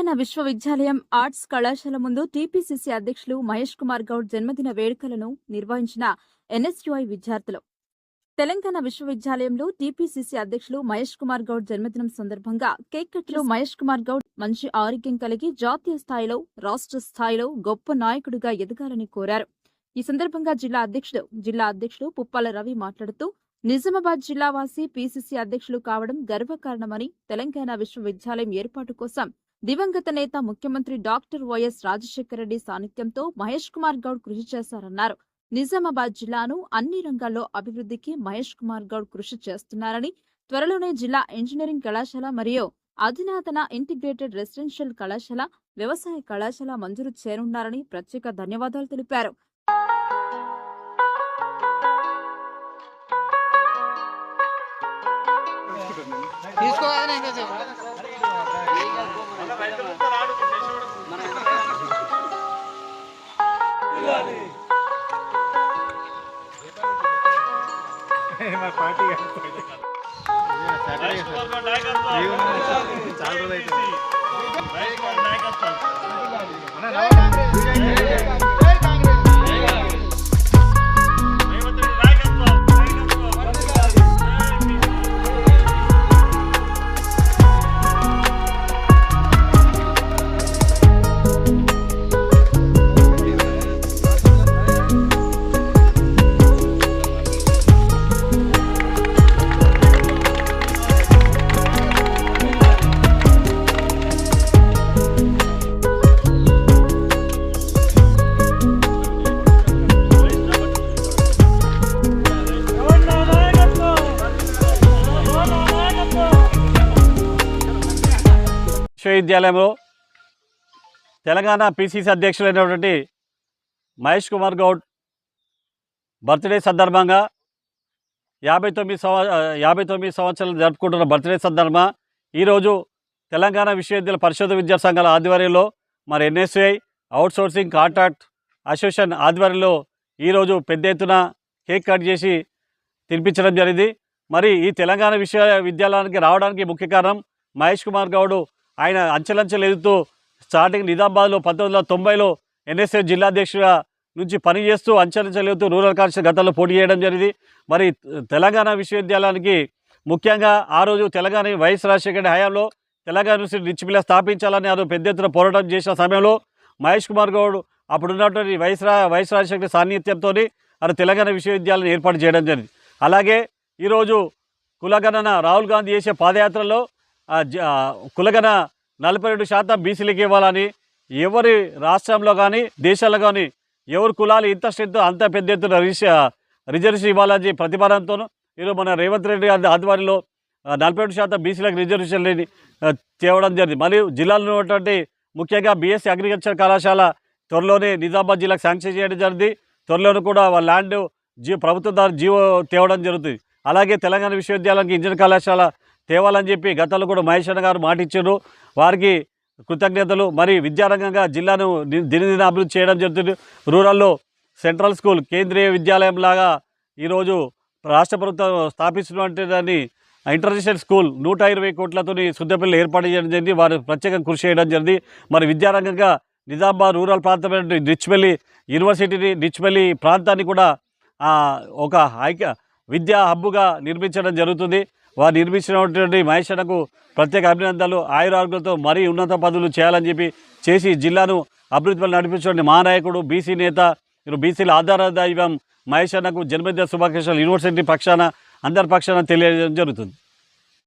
తెలంగాణ విశ్వవిద్యాలయం ఆర్ట్స్ కళాశాల ముందు టీపీసీసీ అధ్యక్షులు మహేష్ కుమార్ గౌడ్ జన్మదిన వేడుకలను నిర్వహించిన ఎన్ఎస్యుఐ విద్యార్థులు. తెలంగాణ విశ్వవిద్యాలయంలో టీపీసీసీ అధ్యక్షులు మహేష్ కుమార్ గౌడ్ జన్మదినం సందర్భంగా కేక్ కట్లో మహేష్ కుమార్ గౌడ్ మంచి ఆరోగ్యం కలిగి జాతీయ స్థాయిలో, రాష్ట్ర స్థాయిలో గొప్ప నాయకుడిగా ఎదగాలని కోరారు. ఈ సందర్భంగా జిల్లా అధ్యక్షుడు పుప్పాల రవి మాట్లాడుతూ, నిజామాబాద్ జిల్లావాసి పీసీసీ అధ్యక్షులు కావడం గర్వకారణమని, తెలంగాణ విశ్వవిద్యాలయం ఏర్పాటు కోసం దివంగత నేత ముఖ్యమంత్రి డాక్టర్ వైఎస్ రాజశేఖర రెడ్డి సాన్నిధ్యంతో మహేష్ కుమార్ గౌడ్ కృషి చేశారన్నారు. నిజామాబాద్ జిల్లాను అన్ని రంగాల్లో అభివృద్ధికి మహేష్ కుమార్ గౌడ్ కృషి చేస్తున్నారని, త్వరలోనే జిల్లా ఇంజనీరింగ్ కళాశాల మరియు అధునాతన ఇంటిగ్రేటెడ్ రెసిడెన్షియల్ కళాశాల, వ్యవసాయ కళాశాల మంజూరు చేరున్నారని ప్రత్యేక ధన్యవాదాలు తెలిపారు. విశ్వవిద్యాలయంలో తెలంగాణ పీసీసీ అధ్యక్షులైనటువంటి మహేష్ కుమార్ గౌడ్ బర్త్డే సందర్భంగా 59 సంవత్సరాలు జరుపుకుంటున్న బర్త్డే సందర్భంగా ఈరోజు తెలంగాణ విశ్వవిద్యాలయ పరిశోధన విద్యా సంఘాల ఆధ్వర్యంలో మరి ఎన్ఎస్యుఐ అవుట్సోర్సింగ్ కాంట్రాక్ట్ అసోసియేషన్ ఆధ్వర్యంలో ఈరోజు పెద్ద ఎత్తున కేక్ కట్ చేసి తినిపించడం జరిగింది. మరి ఈ తెలంగాణ విశ్వవిద్యాలయానికి రావడానికి ముఖ్య కారణం మహేష్ కుమార్ గౌడ్. ఆయన అంచెలంచెలు ఎదుగుతూ స్టార్టింగ్ నిజామాబాద్లో 1990లో ఎన్ఎస్యుఐ జిల్లా అధ్యక్షుడిగా నుంచి పనిచేస్తూ అంచెలంచెలు ఎదుగుతూ రూరల్ కాన్స్టిట్యూన్సీ గతంలో పోటీ చేయడం జరిగింది. మరి తెలంగాణ విశ్వవిద్యాలయానికి ముఖ్యంగా ఆ రోజు తెలంగాణ వైఎస్ రాజశేఖర హయాంలో తెలంగాణ యూనివర్సిటీ రిచ్పిల్ల స్థాపించాలని అది పెద్ద ఎత్తున పోరాటం చేసిన సమయంలో మహేష్ కుమార్ గౌడ్ అప్పుడున్నటువంటి వైఎస్ రాజశేఖర సాన్నిధ్యంతో అది తెలంగాణ విశ్వవిద్యాలయం ఏర్పాటు చేయడం జరిగింది. అలాగే ఈరోజు కులగణన రాహుల్ గాంధీ చేసే పాదయాత్రలో కులగణ 42% బీసీలకు ఇవ్వాలని, ఎవరి రాష్ట్రంలో కానీ దేశాల్లో కానీ ఎవరి కులాలు ఇంత స్ట్రెంత్ అంత పెద్ద ఎత్తున రిజర్వేషన్ ఇవ్వాలని ప్రతిపాదనతోనూ ఈరోజు మన రేవంత్ రెడ్డి గారి ఆధ్వర్యంలో 42% బీసీలకు రిజర్వేషన్ తేవడం జరిగింది. మరియు జిల్లాలో ఉన్నటువంటి ముఖ్యంగా బీఎస్సీ అగ్రికల్చర్ కళాశాల త్వరలోనే నిజామాబాద్ జిల్లాకు శాంక్షన్ చేయడం జరిగింది. త్వరలోనే కూడా ల్యాండ్ ప్రభుత్వం ద్వారా జీవో తేవడం జరుగుతుంది. అలాగే తెలంగాణ విశ్వవిద్యాలయానికి ఇంజనీరింగ్ కళాశాల తేవాలని చెప్పి గతంలో కూడా మహేష్ అన్న గారు మాటిచ్చారు. వారికి కృతజ్ఞతలు. మరి విద్యారంగంగా జిల్లాను దినదిన అభివృద్ధి చేయడం జరుగుతుంది. రూరల్లో సెంట్రల్ స్కూల్ కేంద్రీయ విద్యాలయం లాగా ఈరోజు రాష్ట్ర ప్రభుత్వం స్థాపిస్తున్నటువంటి దాన్ని ఇంటర్నేషనల్ స్కూల్ 120 కోట్లతో సుద్దపల్లి ఏర్పాటు చేయడం జరిగింది. వారు ప్రత్యేకంగా కృషి చేయడం జరిగింది. మరి విద్యారంగంగా నిజామాబాద్ రూరల్ ప్రాంతమైన డిచ్పల్లి యూనివర్సిటీని, డిచ్పల్లి ప్రాంతాన్ని కూడా ఒక విద్యా హబ్బుగా నిర్మించడం జరుగుతుంది. వారు నిర్మించినటువంటి మహేష్ అన్నకు ప్రత్యేక అభినందనలు. ఆయురారోగ్యంతో మరీ ఉన్నత పదవులు చేయాలని చెప్పి చేసి జిల్లాను అభివృద్ధి నడిపించిన మహానాయకుడు, బీసీ నేత, బీసీల ఆధార దైవం మహేష్ అన్నకు జన్మదిన శుభాకాంక్షలు యూనివర్సిటీ పక్షాన అందరి పక్షాన తెలియజేయడం జరుగుతుంది.